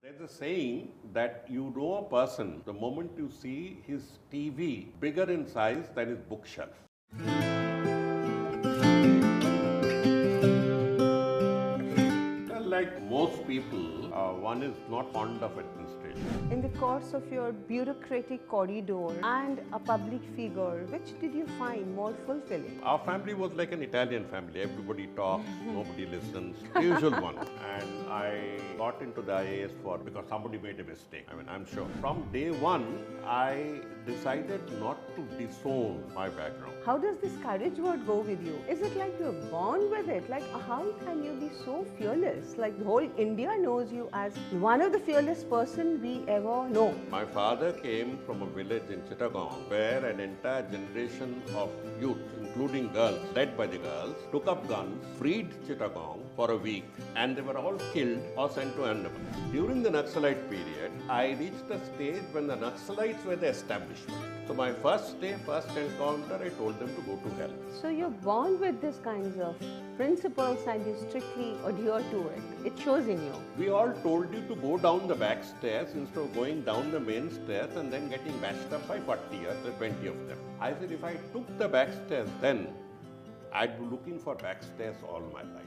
There's a saying that you know a person the moment you see his TV bigger in size than his bookshelf. Like most people, one is not fond of administration. In the course of your bureaucratic corridor and a public figure, which did you find more fulfilling? Our family was like an Italian family. Everybody talks, nobody listens. The usual one. And I got into the IAS because somebody made a mistake. I'm sure. From day one, I decided not to disown my background. How does this courage word go with you? Is it like you're born with it? Like, how can you be so fearless? Like, the whole India knows you as one of the fearless person we ever know. My father came from a village in Chittagong where an entire generation of youth, including girls, led by the girls, took up guns, freed Chittagong for a week, and they were all killed or sent to Andaman. During the Naxalite period, I reached a stage when the Naxalites were the establishment. So my first encounter, I told them to go to hell. So you're born with these kinds of principles and you strictly adhere to it. It shows in you. We all told you to go down the back stairs instead of going down the main stairs and then getting bashed up by 40 or 20 of them. I said if I took the back stairs then, I'd be looking for back stairs all my life.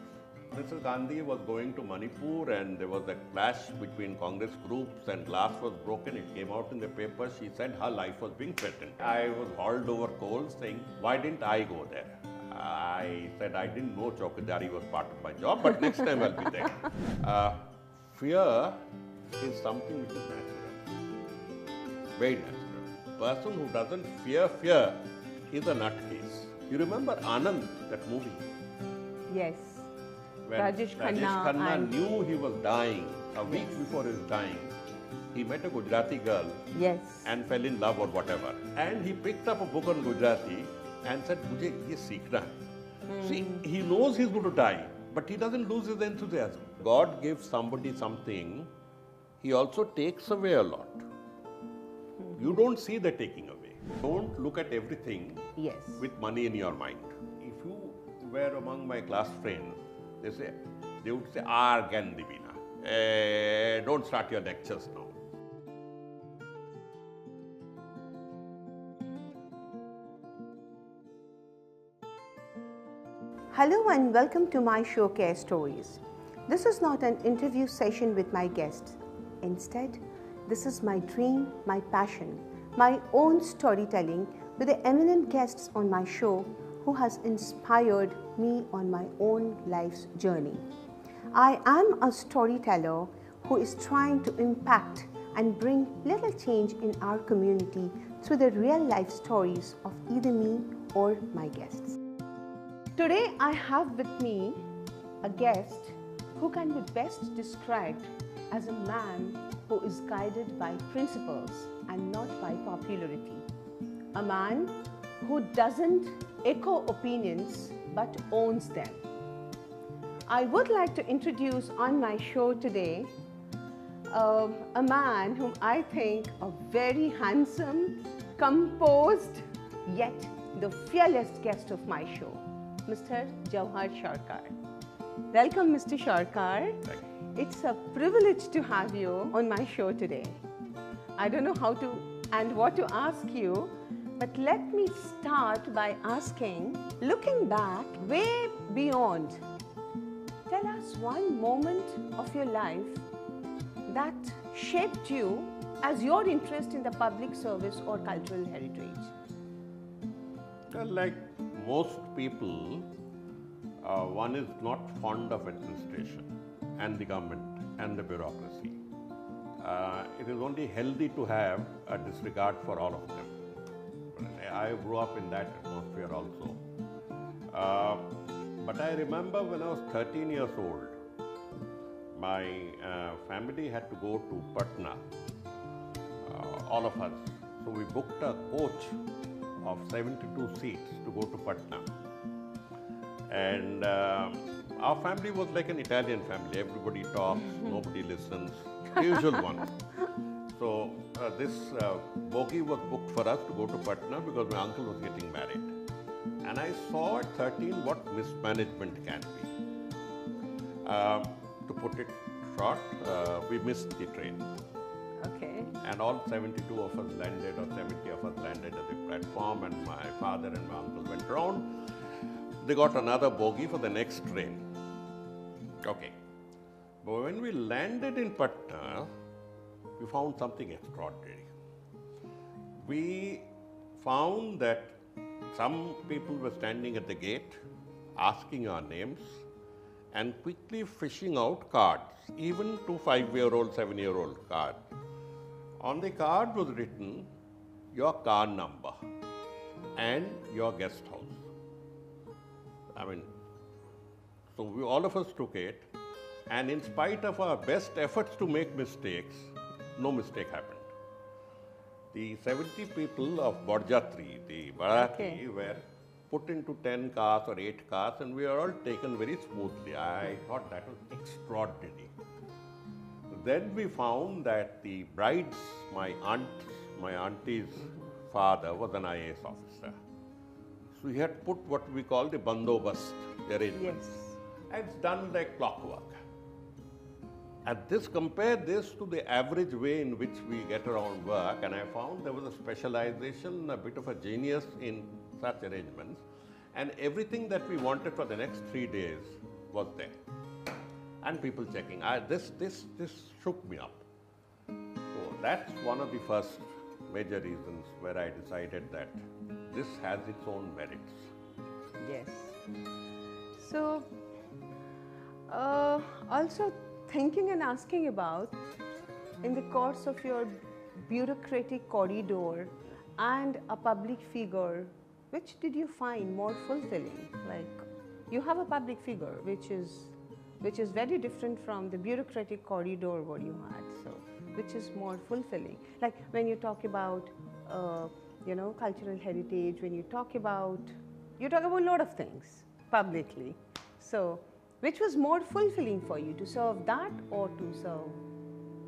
Mr. Gandhi was going to Manipur and there was a clash between Congress groups and glass was broken. It came out in the paper. She said her life was being threatened. I was hauled over coals saying, why didn't I go there? I said I didn't know Chowkidari was part of my job, but next time I'll be there. Fear is something which is natural, very natural. A person who doesn't fear is a nutcase. You remember Anand, that movie? Yes. When Rajesh Khanna knew he was dying, a week before his dying, he met a Gujarati girl and fell in love or whatever. And he picked up a book on Gujarati and said, "Mujhe ye seekhna hai." See, he knows he's going to die, but he doesn't lose his enthusiasm. God gives somebody something, he also takes away a lot. You don't see the taking away. Don't look at everything with money in your mind. If you were among my class friends, they would say, Argan Divina. Don't start your lectures now. Hello and welcome to my show Carestories. This is not an interview session with my guests. Instead, this is my dream, my passion, my own storytelling with the eminent guests on my show who has inspired me on my own life's journey. I am a storyteller who is trying to impact and bring little change in our community through the real life stories of either me or my guests. Today I have with me a guest who can be best described as a man who is guided by principles and not by popularity. A man who doesn't echo opinions but owns them. I would like to introduce on my show today a man whom I think a very handsome, composed, yet the fearless guest of my show, Mr. Jawhar Sircar. Welcome, Mr. Sircar. It's a privilege to have you on my show today. I don't know how to and what to ask you, but let me start by asking, looking back way beyond, tell us one moment of your life that shaped you as your interest in the public service or cultural heritage. Well, like most people, one is not fond of administration and the government and the bureaucracy. It is only healthy to have a disregard for all of them. I grew up in that atmosphere also. But I remember when I was 13 years old, my family had to go to Patna, all of us. So we booked a coach of 72 seats to go to Patna. And our family was like an Italian family. Everybody talks, nobody listens. The usual one. So this bogie was booked for us to go to Patna because my uncle was getting married. And I saw at 13 what mismanagement can be. To put it short, we missed the train. Okay. And all 72 of us landed, or 70 of us landed at the platform, and my father and my uncle went round. They got another bogie for the next train. Okay. But when we landed in Patna, we found something extraordinary. We found that some people were standing at the gate, asking our names, and quickly fishing out cards, even to 5-year-old, 7-year-old cards. On the card was written your car number and your guest house. I mean, so all of us took it, and in spite of our best efforts to make mistakes, no mistake happened. The 70 people of Barjatri, the Bharati, were put into 10 cars or 8 cars, and we were all taken very smoothly. I thought that was extraordinary. Then we found that the bride's, my auntie's father was an IAS officer. So he had put what we call the bandobast arrangements. Yes. And it's done like clockwork. And compare this to the average way in which we get around work, and I found there was a specialization, a bit of a genius in such arrangements, and everything that we wanted for the next 3 days was there. And people checking. This shook me up. So that's one of the first major reasons where I decided that this has its own merits. Yes. So, also thinking and asking about, in the course of your bureaucratic corridor and a public figure, which did you find more fulfilling? Like, you have a public figure which is very different from the bureaucratic corridor what you had. So, which is more fulfilling? Like when you talk about, cultural heritage, when you talk about a lot of things publicly. So, which was more fulfilling for you, to serve that or to serve,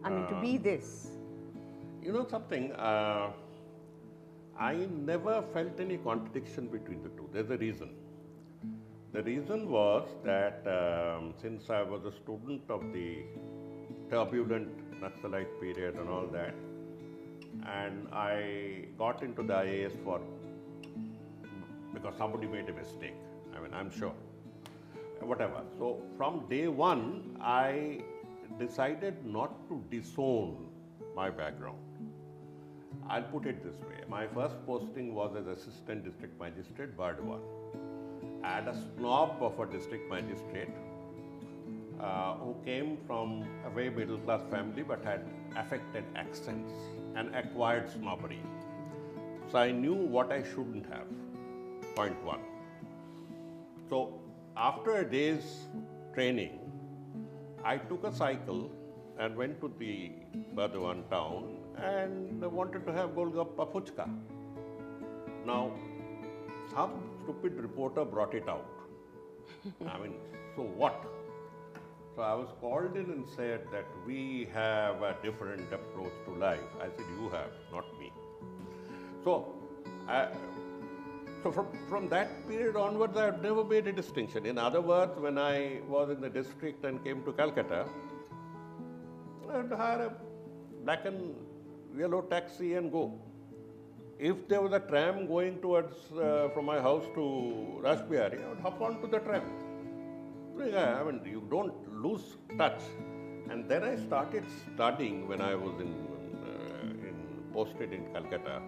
to be this? You know something, I never felt any contradiction between the two. There's a reason. The reason was that since I was a student of the turbulent Naxalite period and all that, and I got into the IAS because somebody made a mistake. I'm sure. Whatever. So from day one, I decided not to disown my background. I'll put it this way. My first posting was as Assistant District Magistrate, Bardwan. I had a snob of a district magistrate who came from a very middle class family but had affected accents and acquired snobbery. So I knew what I shouldn't have, point one. So after a day's training, I took a cycle and went to the Bardwan town and wanted to have Golgappa Puchka. Now, some stupid reporter brought it out. So what? So I was called in and said that we have a different approach to life. I said, you have, not me. So from that period onwards, I have never made a distinction. In other words, when I was in the district and came to Calcutta, I had to hire a black and yellow taxi and go. If there was a tram going towards from my house to Rajbihari, I would hop onto the tram. You don't lose touch. And then I started studying when I was posted in Calcutta.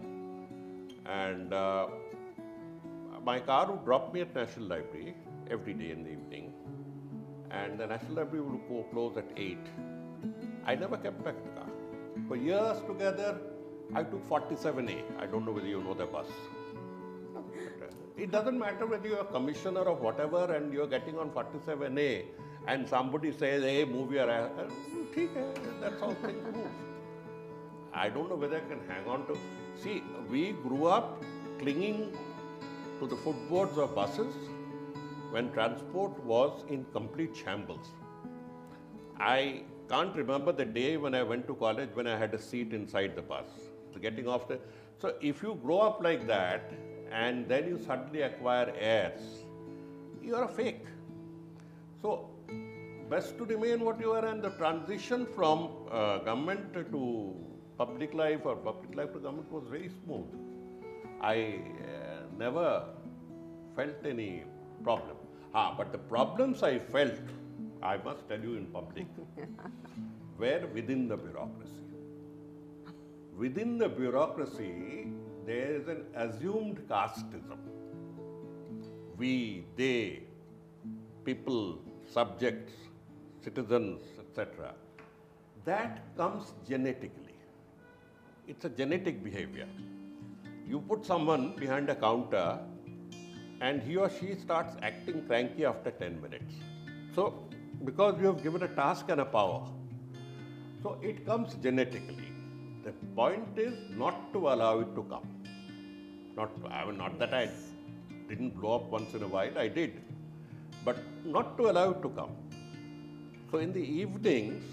And my car would drop me at National Library every day in the evening. And the National Library would go close at 8. I never kept back the car. For years together, I took 47A. I don't know whether you know the bus. It doesn't matter whether you're a commissioner or whatever and you're getting on 47A and somebody says, hey, move your ass. That's how things move. I don't know whether I can hang on to. See, we grew up clinging to the footboards of buses when transport was in complete shambles. I can't remember the day when I went to college when I had a seat inside the bus. Getting off the. So if you grow up like that and then you suddenly acquire heirs, you are a fake. So best to remain what you are, and the transition from government to public life or public life to government was very smooth. I never felt any problem. But the problems I felt, I must tell you in public, were within the bureaucracy. Within the bureaucracy, there is an assumed casteism. We, they, people, subjects, citizens, etc. That comes genetically. It's a genetic behavior. You put someone behind a counter and he or she starts acting cranky after 10 minutes. So, because you have given a task and a power, so it comes genetically. The point is not to allow it to come. Not that I didn't blow up once in a while, I did. But not to allow it to come. So in the evenings,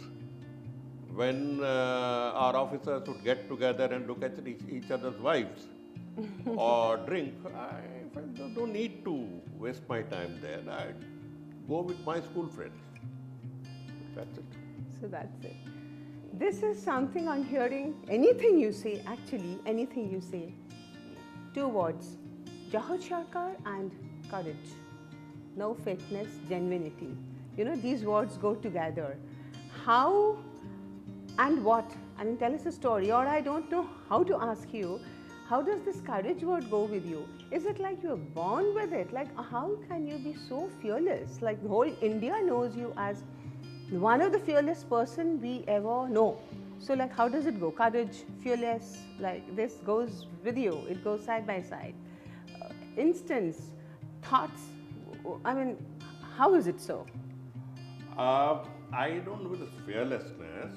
when our officers would get together and look at each other's wives or drink, I felt I don't need to waste my time there. I'd go with my school friends. That's it. So that's it. This is something I'm hearing. Anything you say, actually, anything you say. 2 words, Jawhar Sircar and courage. No fakeness, genuinity. You know, these words go together. How and what? I mean, tell us a story, or I don't know how to ask you. How does this courage word go with you? Is it like you are born with it? Like, how can you be so fearless? Like, the whole India knows you as one of the fearless person we ever know. So, like, how does it go? Courage, fearless, like this goes with you. It goes side by side. Instance, thoughts. I mean, how is it so? I don't know with this fearlessness.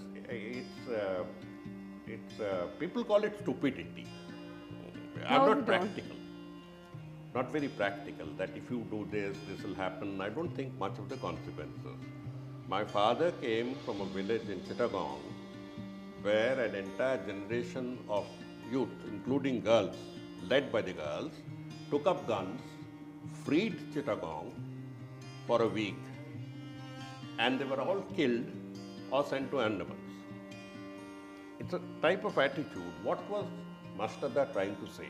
It's people call it stupidity. I'm not practical. Not very practical. That if you do this, this will happen. I don't think much of the consequences. My father came from a village in Chittagong, where an entire generation of youth, including girls, led by the girls, took up guns, freed Chittagong for a week, and they were all killed or sent to Andamans. It's a type of attitude. What was Mastada trying to say?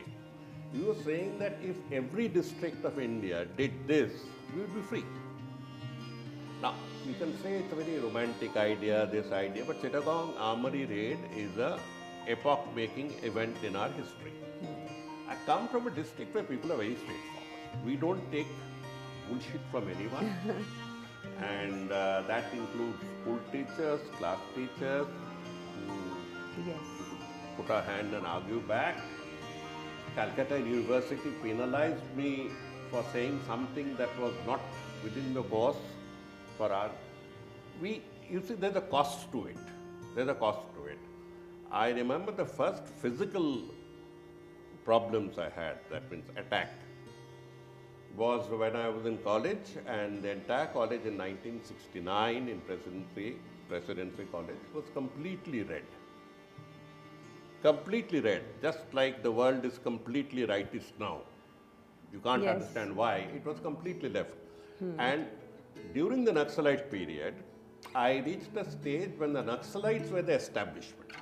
He was saying that if every district of India did this, we would be free. Now, you can say it's a very romantic idea, this idea, but Chittagong Armory raid is a epoch-making event in our history. I come from a district where people are very straightforward. We don't take bullshit from anyone. And that includes school teachers, class teachers, who put a hand and argue back. Calcutta University penalized me for saying something that was not within the course for our... You see, there's a cost to it. There's a cost to it. I remember the first physical problems I had, that means attack, was when I was in college, and the entire college in 1969 in Presidency College was completely red. Completely red, just like the world is completely rightist now. You can't understand why. It was completely left. And during the Naxalite period, I reached a stage when the Naxalites were the establishment.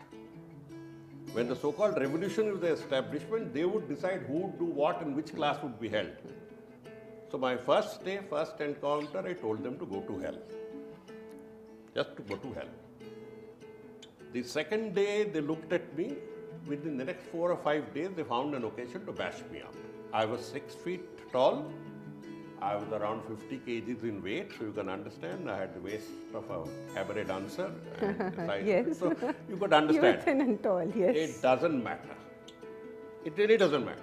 When the so-called revolution was the establishment, they would decide who would do what and which class would be held. So my first day, first encounter, I told them to go to hell. Just to go to hell. The second day, they looked at me. Within the next 4 or 5 days, they found an occasion to bash me up. I was 6 feet tall. I was around 50 kgs in weight, so you can understand. I had the waist of a cabaret dancer. And so you could understand. You were thin and tall, yes. It doesn't matter. It really doesn't matter.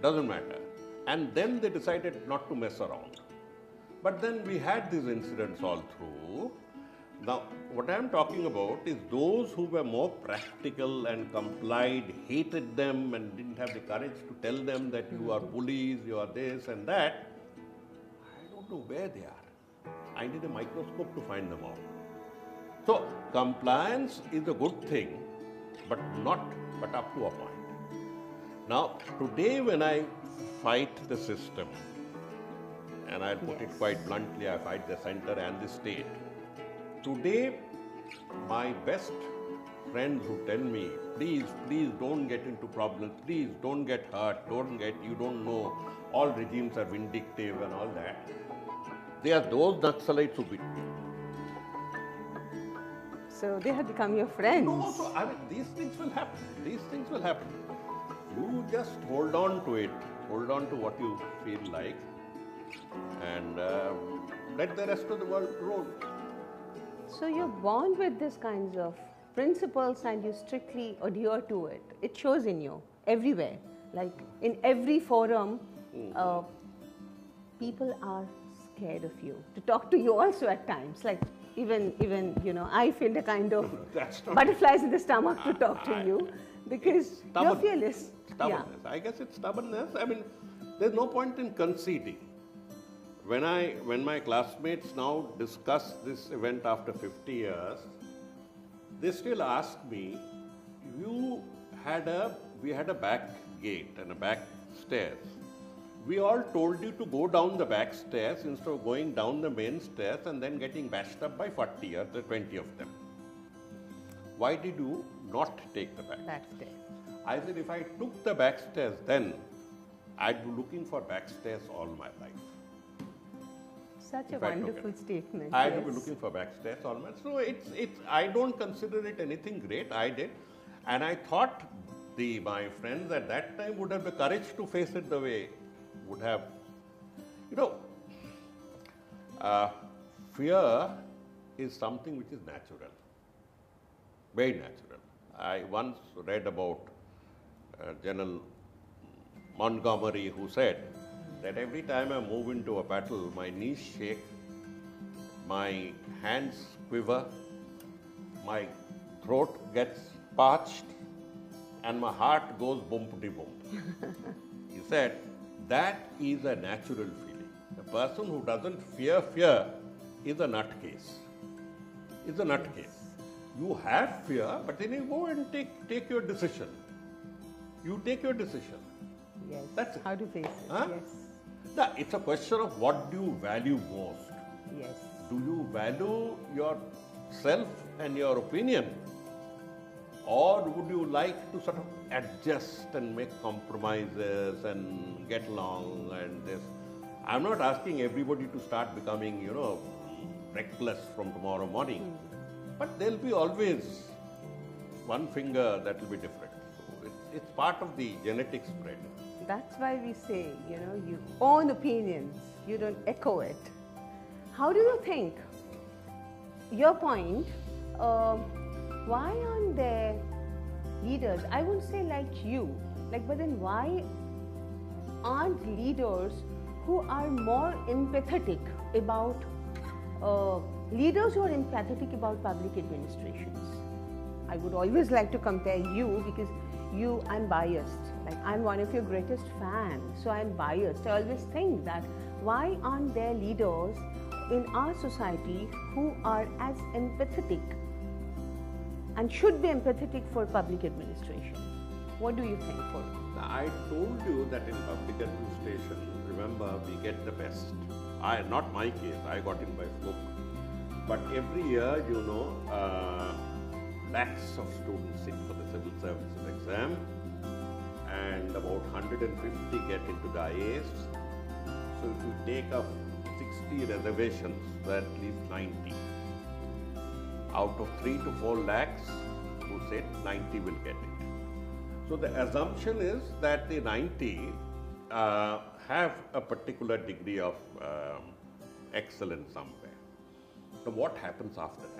Doesn't matter. And then they decided not to mess around. But then we had these incidents all through. Now, what I am talking about is those who were more practical and complied, hated them and didn't have the courage to tell them that you are bullies, you are this and that. I don't know where they are. I need a microscope to find them out. So, compliance is a good thing, but up to a point. Now, today when I fight the system, and I'll put it quite bluntly, I fight the center and the state. Today, my best friends who tell me, please don't get into problems, please don't get hurt, you don't know, all regimes are vindictive and all that. They are those Naxalites who beat me. So they have become your friends. No, so I mean, these things will happen. These things will happen. You just hold on to it. Hold on to what you feel like, and let the rest of the world roll. So you're born with these kinds of principles and you strictly adhere to it. It shows in you everywhere. Like in every forum, people are scared of you to talk to you also at times. Like even I feel a kind of butterflies in the stomach to talk to you because you're fearless. Stubbornness. Yeah. I guess it's stubbornness. I mean, there's no point in conceding. When my classmates now discuss this event after 50 years, they still ask me, we had a back gate and a back stairs. We all told you to go down the back stairs instead of going down the main stairs and then getting bashed up by 40 or 20 of them. Why did you not take the back stairs? I said, if I took the back stairs then, I'd be looking for back stairs all my life. Such a wonderful statement. I'd be looking for back stairs all my life. So I don't consider it anything great. I did. And I thought my friends at that time would have the courage to face it the way would have. Fear is something which is natural. Very natural. I once read about General Montgomery, who said that every time I move into a battle, my knees shake, my hands quiver, my throat gets parched, and my heart goes bumpty-bump. He said, that is a natural feeling. A person who doesn't fear is a nutcase. Is a nutcase. You have fear, but then you go and take your decision. You take your decision. Yes. That's it. How to face it. Huh? Yes. No, it's a question of what do you value most. Yes. Do you value yourself and your opinion? Or would you like to sort of adjust and make compromises and get along and this? I'm not asking everybody to start becoming, reckless from tomorrow morning. But there'll be always one finger that will be different. So it's part of the genetic spread. That's why we say, you own opinions, you don't echo it. How do you think, your point, why aren't there leaders, I won't say like you, but then why aren't leaders who are more empathetic about, leaders who are empathetic about public administrations? I would always like to compare you because I'm biased. I'm one of your greatest fans, so I'm biased. I always think that why aren't there leaders in our society who are as empathetic and should be empathetic for public administration? What do you think for? I told you that in public administration, remember, we get the best. Not my case, I got in by fluke. But every year, lakhs of students sit for the civil services exam and about 150 get into the IAS. So if you take up 60 reservations, that leaves 90. Out of 3 to 4 lakhs who sit, 90 will get it. So the assumption is that the 90 have a particular degree of excellence somewhere. So what happens after that?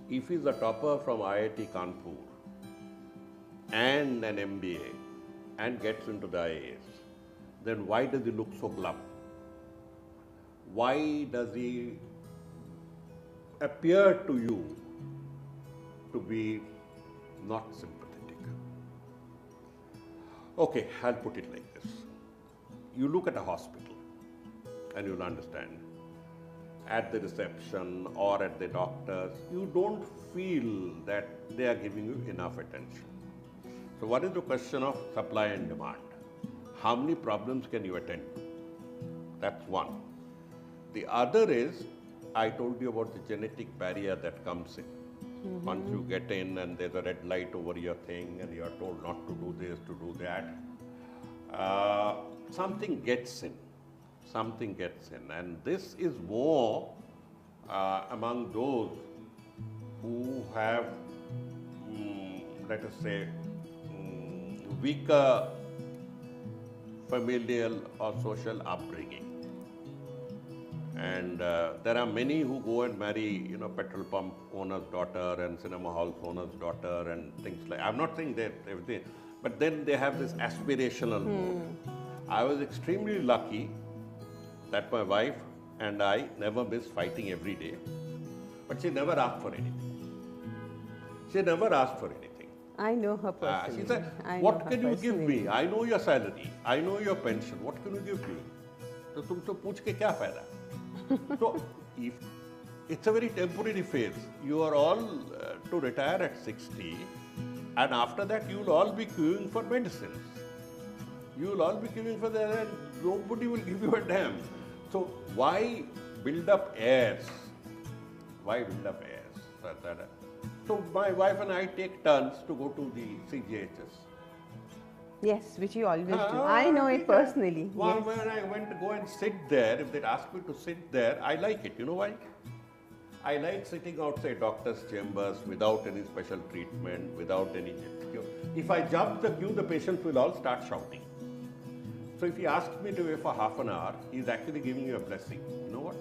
If he's a topper from IIT Kanpur and an MBA and gets into the IAS, then why does he look so glum? Why does he appear to you to be not sympathetic? Okay, I'll put it like this. You look at a hospital and you'll understand. At the reception or at the doctors, you don't feel that they are giving you enough attention. So what is the question of supply and demand? How many problems can you attend to? That's one. The other is, I told you about the genetic barrier that comes in. Once you get in and there's a red light over your thing and you're told not to do this, to do that, something gets in. Something gets in. And this is more among those who have, let us say, weaker familial or social upbringing. And there are many who go and marry, petrol pump owner's daughter and cinema hall owner's daughter and things like. I'm not saying that everything, but then they have this aspirational mode. I was extremely lucky that my wife and I never missed fighting every day, but she never asked for anything. She never asked for anything. I know her personally. She said, what can you give me? I know your salary. I know your pension. What can you give me? So तुमसे पूछ के क्या फायदा? So, if it's a very temporary phase, you are all to retire at 60, and after that you will all be queuing for medicines. You will all be queuing for that, and nobody will give you a damn. So, why build up heirs? Why build up heirs? So, my wife and I take turns to go to the CGHS. Yes, which you always do. I know it personally. Well, when I went to go and sit there, if they'd asked me to sit there, I like it. You know why? I like sitting outside doctor's chambers without any special treatment, without any queue. If I jump the queue, the patients will all start shouting. So if he asks me to wait for half an hour, he's actually giving you a blessing. You know what?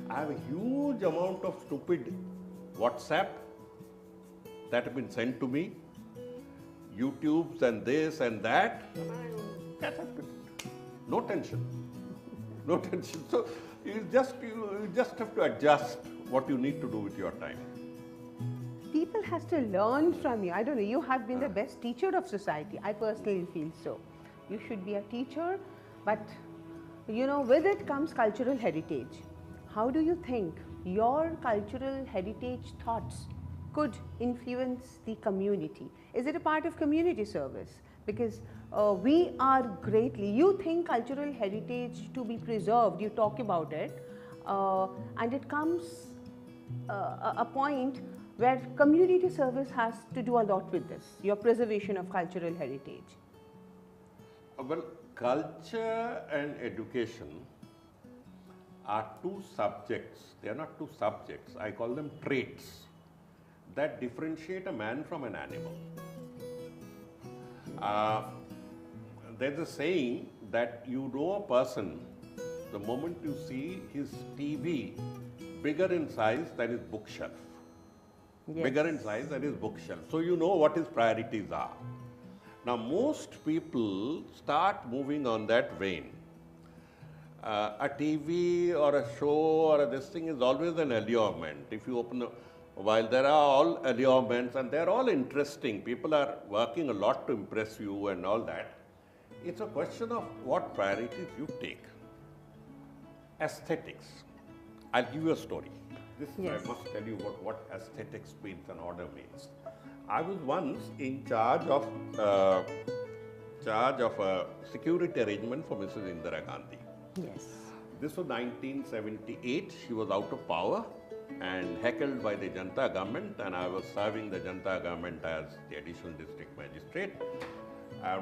I have a huge amount of stupid WhatsApp that have been sent to me. YouTubes and this and that, no tension, no tension. So you just have to adjust what you need to do with your time. People has to learn from you. I don't know, you have been the best teacher of society. I personally feel so. You should be a teacher, but with it comes cultural heritage. How do you think your cultural heritage thoughts could influence the community? Is it a part of community service? Because we are greatly, you think cultural heritage to be preserved, you talk about it, and it comes a point where community service has to do a lot with this, your preservation of cultural heritage. Well, culture and education are two subjects. They are not two subjects. I call them traits that differentiate a man from an animal. There's a saying that you know a person the moment you see his TV bigger in size than his bookshelf. Yes. Bigger in size than his bookshelf. So you know what his priorities are. Now most people start moving on that vein. A TV or a show or this thing is always an allurement. If you open while there are all allurements and they're all interesting, people are working a lot to impress you and all that, it's a question of what priorities you take. Aesthetics. I'll give you a story. I must tell you what aesthetics means and order means. I was once in charge of a security arrangement for Mrs. Indira Gandhi. Yes. This was 1978. She was out of power and heckled by the Janata government, and I was serving the Janata government as the additional district magistrate.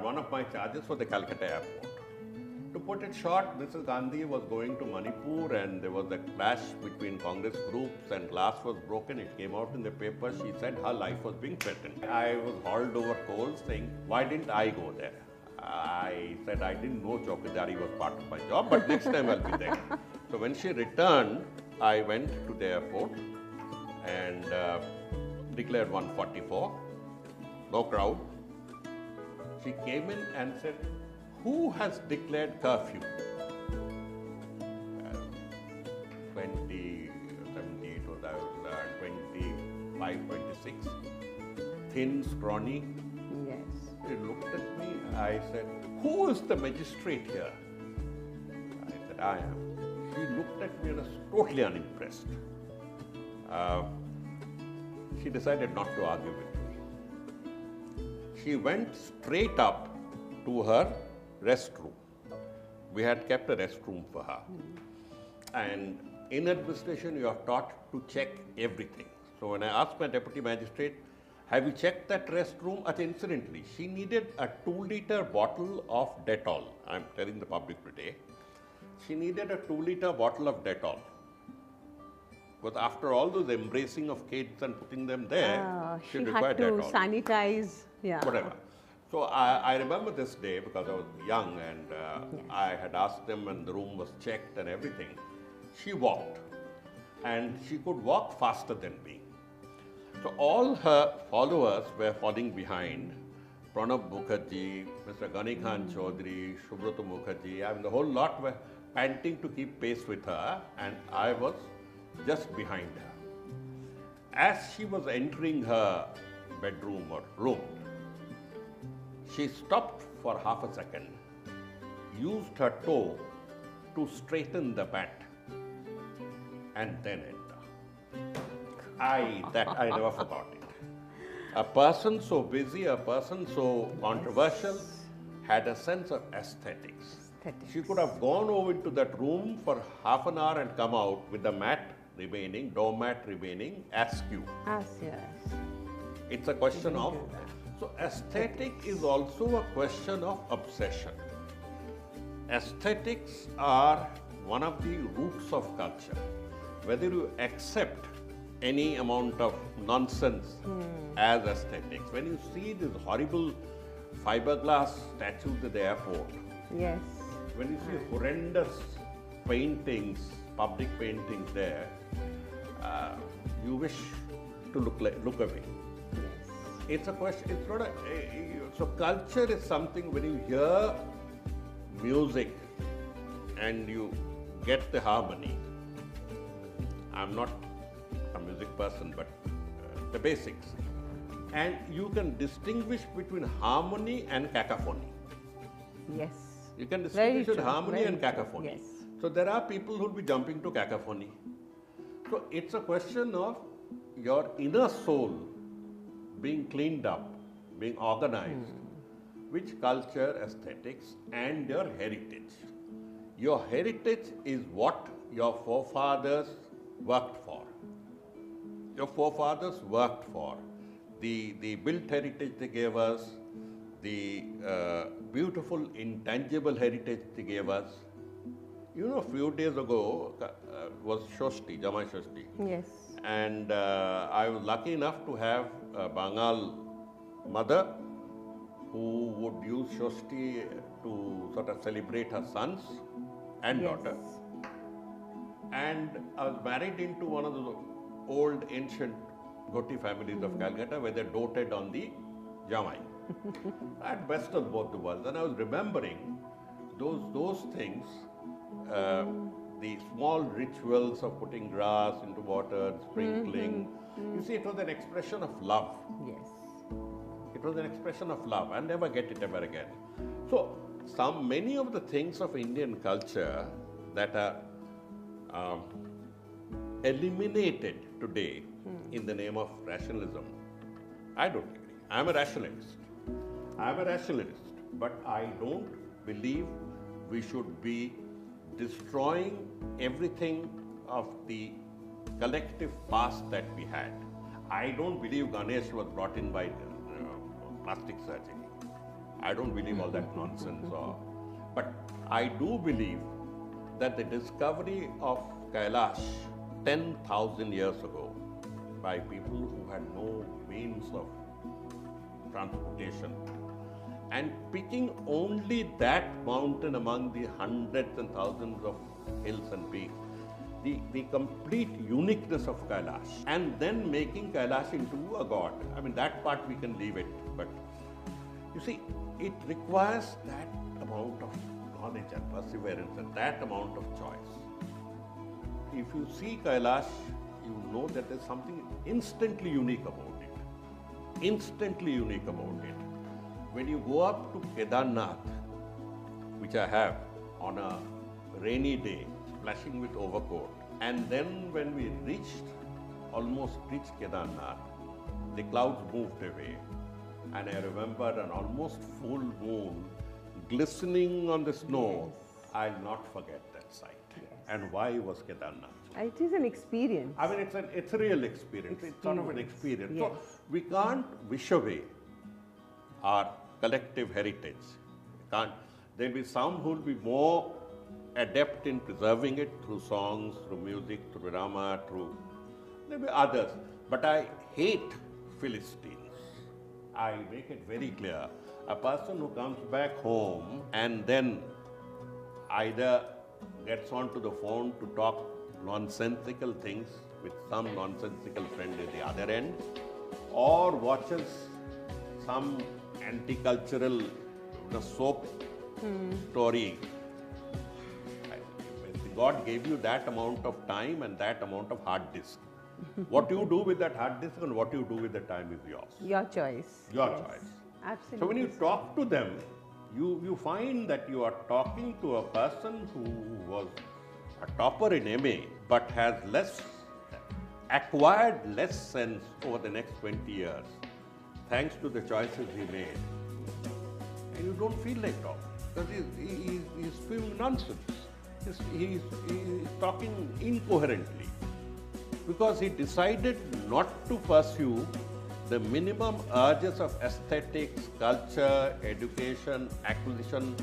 One of my charges was the Calcutta airport. To put it short, Mrs. Gandhi was going to Manipur and there was a clash between Congress groups and glass was broken. It came out in the paper. She said her life was being threatened. I was hauled over coals saying, why didn't I go there? I said I didn't know Chowkidari was part of my job, but next time I'll be there. So when she returned, I went to the airport and declared 144, no crowd. She came in and said, who has declared curfew? 2078 was 25, 26, thin, scrawny. Yes. She looked at me, I said, who is the magistrate here? I said, I am. She looked at me and was totally unimpressed. She decided not to argue with me. She went straight up to her restroom, we had kept a restroom for her. And in administration, you are taught to check everything. So when I asked my deputy magistrate, have you checked that restroom? Incidentally, she needed a 2-liter bottle of Dettol. I'm telling the public today. She needed a 2-liter bottle of Dettol. But after all those embracing of kids and putting them there, she had to Dettol. Sanitize, whatever. So I remember this day because I was young and I had asked them and the room was checked and everything. She walked and she could walk faster than me. So all her followers were falling behind. Pranab Mukherjee, Mr. Ghani Khan Chaudhary, Subrata Mukherjee, I mean the whole lot were panting to keep pace with her and I was just behind her. As she was entering her bedroom or room, she stopped for half a second, used her toe to straighten the mat and then enter. I never forgot it. A person so busy, a person so controversial had a sense of aesthetics. She could have gone over into that room for half an hour and come out with the mat remaining, doormat remaining askew. Yes. It's a question of, so aesthetic is also a question of obsession. Aesthetics are one of the roots of culture. Whether you accept any amount of nonsense as aesthetics, when you see these horrible fiberglass statues at the airport, yes, when you see horrendous paintings, public paintings there, you wish to look away. It's a question, it's not so culture is something when you hear music and you get the harmony. I'm not a music person, but the basics. And you can distinguish between harmony and cacophony. Yes. You can distinguish between harmony and cacophony. Yes. So there are people who will be jumping to cacophony. So it's a question of your inner soul being cleaned up, being organized, which culture, aesthetics, and your heritage. Your heritage is what your forefathers worked for. Your forefathers worked for. The built heritage they gave us, the beautiful intangible heritage they gave us. You know, a few days ago was Shoshti, Jamai Shoshti. Yes. And I was lucky enough to have a Bengal mother who would use Shoshti to sort of celebrate her sons and daughter. And I was married into one of those old ancient Ghoti families of Calcutta where they doted on the Jamai. At best of both the worlds. And I was remembering those things, the small rituals of putting grass into water, sprinkling. You see, it was an expression of love. Yes. It was an expression of love. I'll never get it ever again. So, many of the things of Indian culture that are eliminated today in the name of rationalism, I don't agree. I'm a rationalist. But I don't believe we should be destroying everything of the collective past that we had. I don't believe Ganesh was brought in by plastic surgery. I don't believe all that nonsense. But I do believe that the discovery of Kailash 10,000 years ago by people who had no means of transportation and picking only that mountain among the hundreds and thousands of hills and peaks, the complete uniqueness of Kailash, and then making Kailash into a god. I mean, that part we can leave it, but you see, it requires that amount of knowledge and perseverance and that amount of choice. If you see Kailash, you know that there's something instantly unique about it. Instantly unique about it. When you go up to Kedarnath, which I have on a rainy day, splashing with overcoat, and then when we almost reached Kedarnath, the clouds moved away, and I remember an almost full moon glistening on the snow, I'll not forget that sight. And why was Kedarnath? It is an experience. I mean, it's a real experience. It's sort of an experience. Yes. So we can't wish away our collective heritage. There'll be some who will be more adept in preserving it through songs, through music, through drama, there'll be others. But I hate Philistines. I make it very clear. A person who comes back home and then either gets onto the phone to talk nonsensical things with some nonsensical friend at the other end, or watches some anti-cultural soap story. God gave you that amount of time and that amount of hard disk. What you do with that hard disk and what you do with the time is yours. Your choice. Your choice. Absolutely. So when you talk to them, you find that you are talking to a person who was a topper in MA but has acquired less sense over the next 20 years thanks to the choices he made. And you don't feel like talking because he's spewing nonsense. He's talking incoherently because he decided not to pursue the minimum urges of aesthetics, culture, education, acquisition.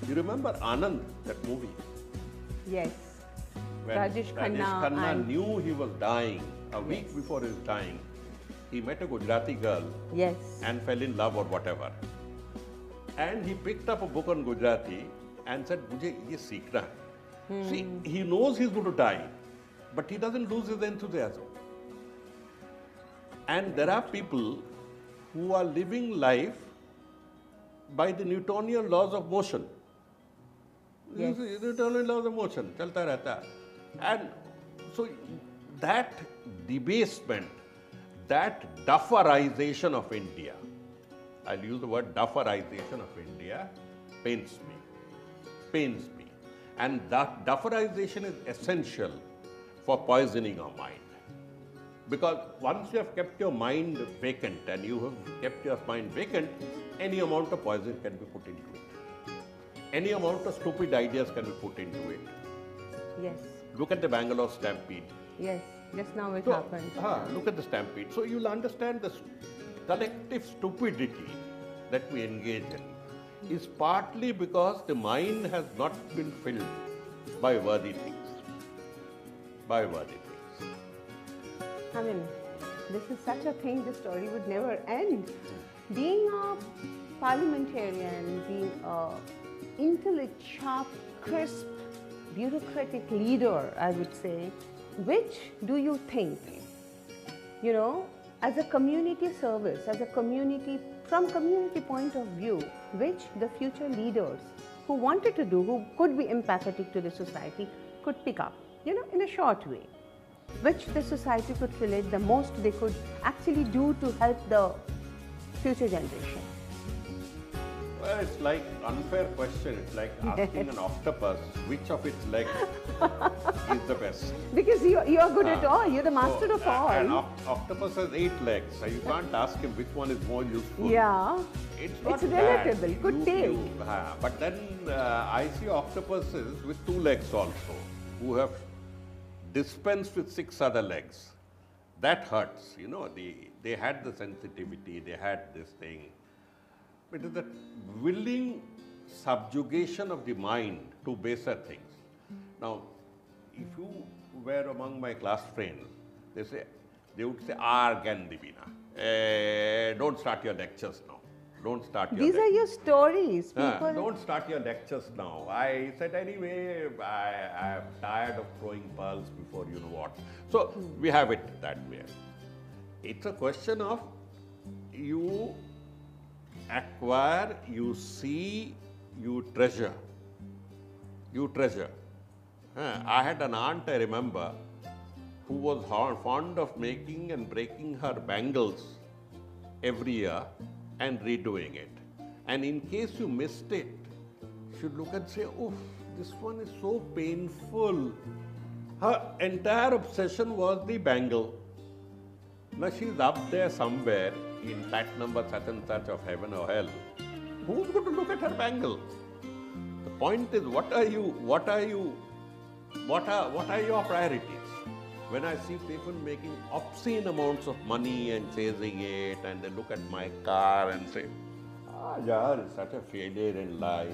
You remember Anand, that movie? Yes. When Rajesh Khanna knew he was dying, a week before he was dying, he met a Gujarati girl and fell in love or whatever. And he picked up a book on Gujarati and said, "Mujhe ye seekhna hai." See, he knows he's going to die, but he doesn't lose his enthusiasm. And there are people who are living life by the Newtonian laws of motion. Yes. Newtonian laws of motion, chalta rehta hai. And so that debasement, that dufferization of India, I'll use the word dufferization of India, pains me. And that dufferization is essential for poisoning our mind. Because once you have kept your mind vacant and you have kept your mind vacant, any amount of poison can be put into it. Any amount of stupid ideas can be put into it. Yes. Look at the Bangalore stampede. Yes, just now it happened. Look at the stampede. So you'll understand the collective stupidity that we engage in is partly because the mind has not been filled by worthy things. I mean, this is such a thing, the story would never end. Being a parliamentarian, being a intellect, sharp, crisp, bureaucratic leader, I would say, which do you think, as a community service, as a community, from community point of view, which the future leaders who wanted to do, who could be empathetic to the society, could pick up, in a short way, which the society could relate the most they could actually do to help the future generation? Well, it's like unfair question. It's like asking an octopus which of its legs is the best. Because you are good at all. You're the master of all. An octopus has 8 legs, so you can't ask him which one is more useful. Yeah. It's not relatable. Good take. But then I see octopuses with 2 legs also, who have dispensed with 6 other legs. That hurts. They had the sensitivity. They had this thing. It is the willing subjugation of the mind to baser things. Now, if you were among my class friends, they would say, Gandhivina, don't start your lectures now. These are your stories, people. Don't start your lectures now. I said, anyway, I am tired of throwing pearls before you know what. So, we have it that way. It's a question of you acquire, you see, you treasure. I had an aunt, I remember, who was fond of making and breaking her bangles every year and redoing it. And in case you missed it, she'd look and say, "Oof, this one is so painful." Her entire obsession was the bangle. Now she's up there somewhere in flat number such and such of heaven or hell. Who's going to look at her bangle? The Point is, what are your priorities? When I see people making obscene amounts of money and chasing it, and they look at my car and say, Jawhar is such a failure in life.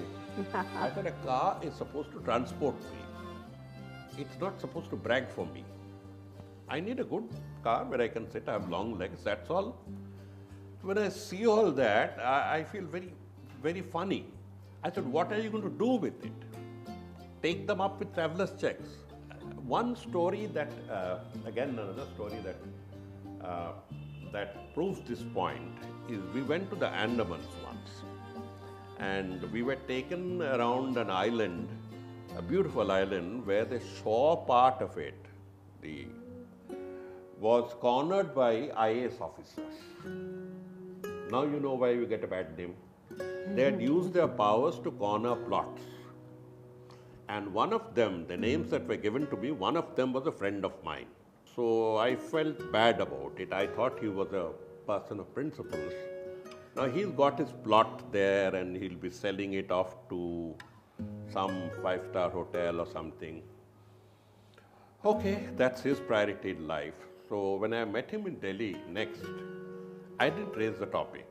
I said, a car is supposed to transport me. It's not supposed to brag for me. I need a good car where I can sit, I have long legs, that's all. When I see all that, I feel very, very funny. I said, what are you going to do with it? Take them up with traveler's checks. One story that, again another story that proves this point is we went to the Andamans once, and we were taken around an island, a beautiful island, where the shore part of it was cornered by IAS officers. Now you know why you get a bad name. They had used their powers to corner plots. And one of them, the names that were given to me, one of them was a friend of mine. So I felt bad about it. I thought he was a person of principles. Now he's got his plot there and he'll be selling it off to some 5-star hotel or something. Okay, that's his priority in life. So when I met him in Delhi next, I didn't raise the topic.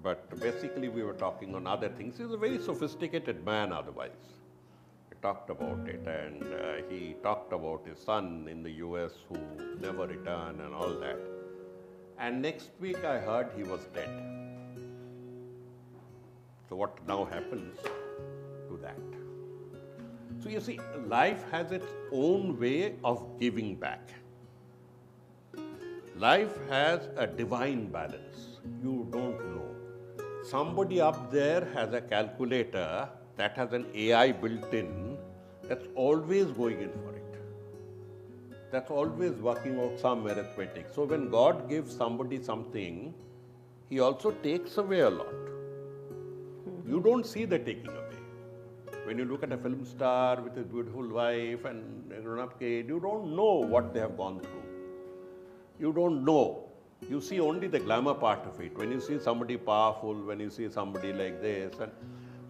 But basically we were talking on other things. He's a very sophisticated man otherwise. We talked about it, and he talked about his son in the US who never returned and all that. And next week I heard he was dead. So what now happens to that? So you see, life has its own way of giving back. Life has a divine balance. You don't know. Somebody up there has a calculator that has an AI built in that's always going in for it. That's always working out some arithmetic. So when God gives somebody something, He also takes away a lot. You don't see the taking away. When you look at a film star with his beautiful wife and a grown-up kid, you don't know what they have gone through. You don't know. You see only the glamour part of it. When you see somebody powerful, when you see somebody like this. And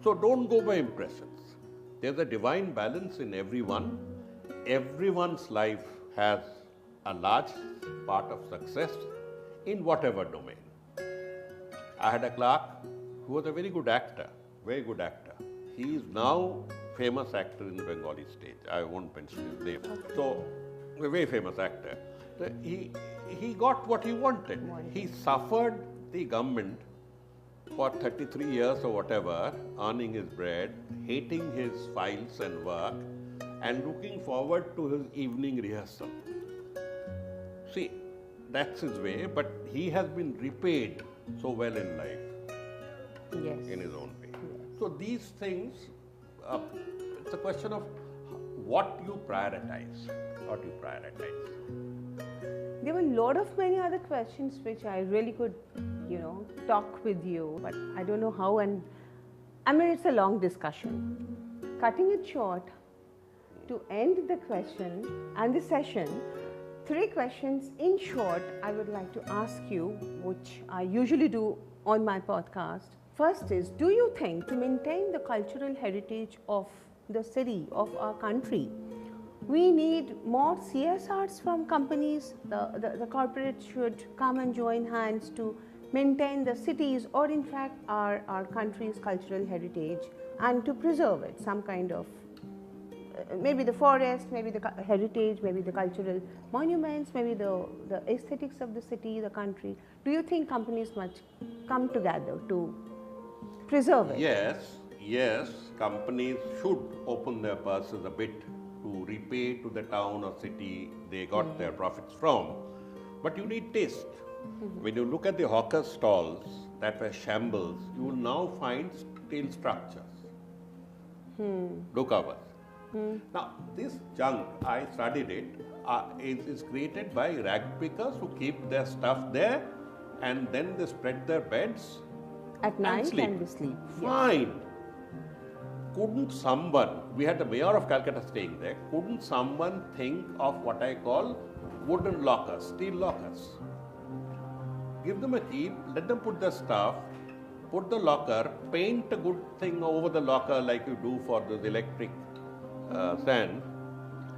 so don't go by impressions. There's a divine balance in everyone. Everyone's life has a large part of success in whatever domain. I had a clerk who was a very good actor. He is now famous actor in the Bengali stage. I won't mention his name. So, a very famous actor. So he got what he wanted. He suffered the government for 33 years or whatever, earning his bread, hating his files and work, and looking forward to his evening rehearsal. See, that's his way, but he has been repaid so well in life, in his own way. So these things, it's a question of what you prioritize. There were a lot of many other questions which I really could, talk with you, but I don't know how, and I mean, it's a long discussion. Cutting it short, to end the question and the session, 3 questions in short I would like to ask you, which I usually do on my podcast. First is, do you think to maintain the cultural heritage of the city, of our country, we need more CSRs from companies? The corporates should come and join hands to maintain the cities, or in fact our country's cultural heritage, and to preserve it, some kind of, maybe the forest, maybe the heritage, maybe the cultural monuments, maybe the aesthetics of the city, the country. Do you think companies must come together to preserve it? Yes, companies should open their purses a bit to repay to the town or city they got their profits from. But you need taste. When you look at the hawker stalls that were shambles, you will now find steel structures, blue covers. Now, this junk, I studied it, is created by rag pickers who keep their stuff there and then they spread their beds at night and they sleep. Fine. Couldn't someone, we had the mayor of Calcutta staying there, couldn't someone think of what I call wooden lockers, steel lockers? Give them a key, let them put their stuff, put the locker, paint a good thing over the locker like you do for the electric stand,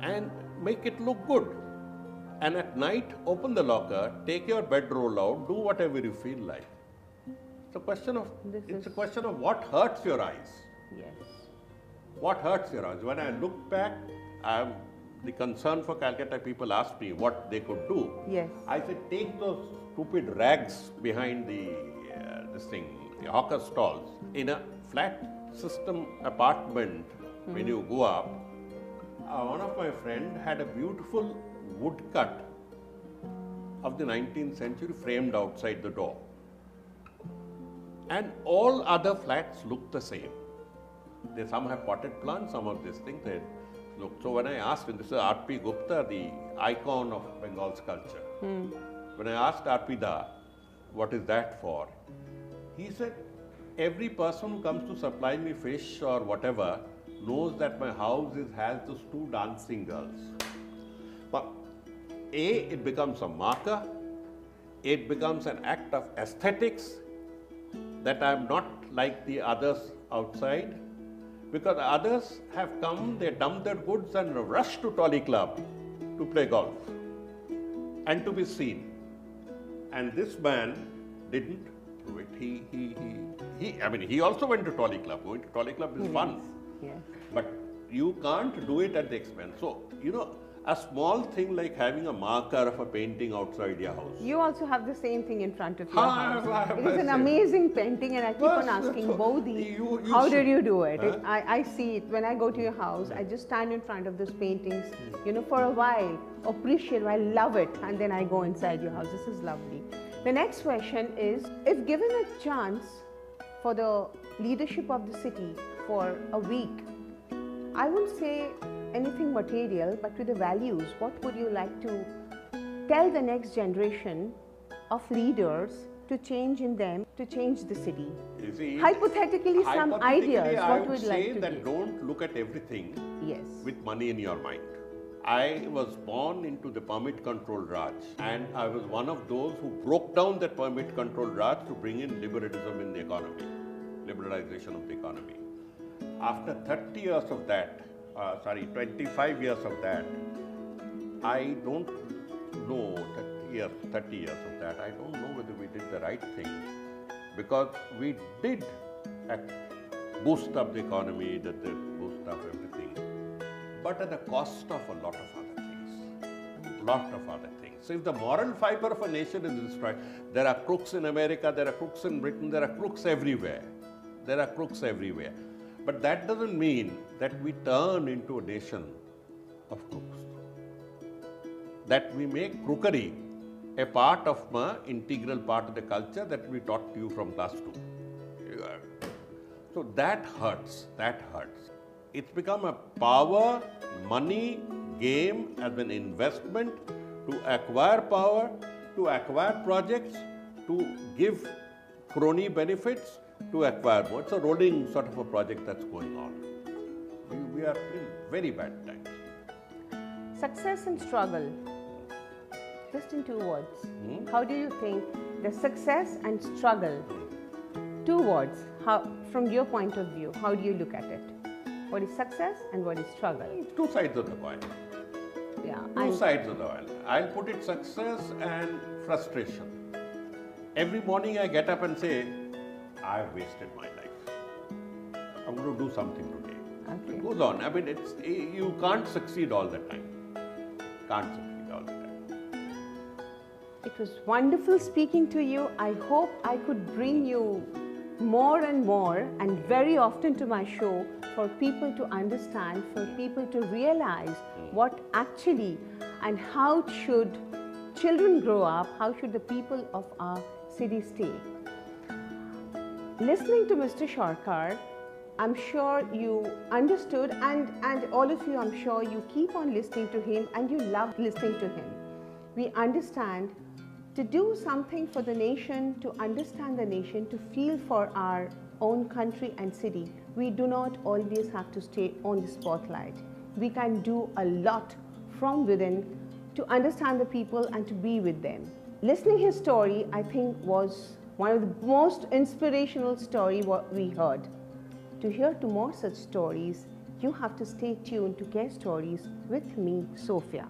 and make it look good. And at night, open the locker, take your bedroll out, do whatever you feel like. It's a question of what hurts your eyes. Yes. What hurts your eyes? When I look back, the concern for Calcutta people asked me what they could do. Yes. I said, take those stupid rags behind the hawker stalls. In a flat system apartment, when you go up, one of my friends had a beautiful woodcut of the 19th century framed outside the door. And all other flats look the same. Some have potted plants, some of these things. They look. So when I asked him, this is R.P. Gupta, the icon of Bengal's culture. When I asked R.P. Da, what is that for? He said, every person who comes to supply me fish or whatever knows that my house has those two dancing girls. But it becomes a marker, it becomes an act of aesthetics that I am not like the others outside, because others have come, they dump their goods and rush to Tolly Club to play golf and to be seen. And this man didn't do it. He also went to Tolly Club. Going to Tolly Club is fun. Yes. But you can't do it at the expense. So, a small thing like having a marker of a painting outside your house. You also have the same thing in front of your house. It is an amazing painting, and I keep on asking Bodhi, how did you do it? I see it. When I go to your house, I just stand in front of those paintings, for a while, appreciate it, I love it, and then I go inside your house. This is lovely. The next question is, if given a chance for the leadership of the city for a week, I wouldn't say anything material, but to the values, what would you like to tell the next generation of leaders to change in them, to change the city? You see, hypothetically, some ideas, what would you like to say that give? Don't look at everything with money in your mind. I was born into the permit control Raj, and I was one of those who broke down that permit control Raj to bring in liberalism in the economy, liberalization of the economy. After 30 years of that, 25 years of that, I don't know, 30 years of that, I don't know whether we did the right thing, because we did boost up the economy, boost up everything, but at the cost of a lot of other things. So if the moral fiber of a nation is destroyed, there are crooks in America, there are crooks in Britain, there are crooks everywhere. But that doesn't mean that we turn into a nation of crooks. That we make crookery a part of an integral part of the culture that we taught you from class 2. So that hurts. It's become a power, money game as an investment to acquire power, to acquire projects, to give crony benefits, to acquire more. It's a rolling sort of a project that's going on. We are in very bad times. Success and struggle, just in 2 words. How do you think the success and struggle, 2 words, from your point of view, how do you look at it? What is success and what is struggle? 2 sides of the coin. Yeah. 2 sides of the coin. I'll put it success and frustration. Every morning I get up and say, I've wasted my life. I'm going to do something today. Okay. It goes on. You can't succeed all the time. It was wonderful speaking to you. I hope I could bring you more and more and very often to my show for people to understand, for people to realize what actually and how should children grow up, how should the people of our city stay. Listening to Mr. Sircar, I'm sure you understood, and all of you, I'm sure you keep on listening to him and you love listening to him. We understand to do something for the nation, to understand the nation, to feel for our own country and city. We do not always have to stay on the spotlight. We can do a lot from within to understand the people and to be with them. Listening his story, I think, was one of the most inspirational story what we heard. To hear two more such stories, you have to stay tuned to Carestories with me, Sophia.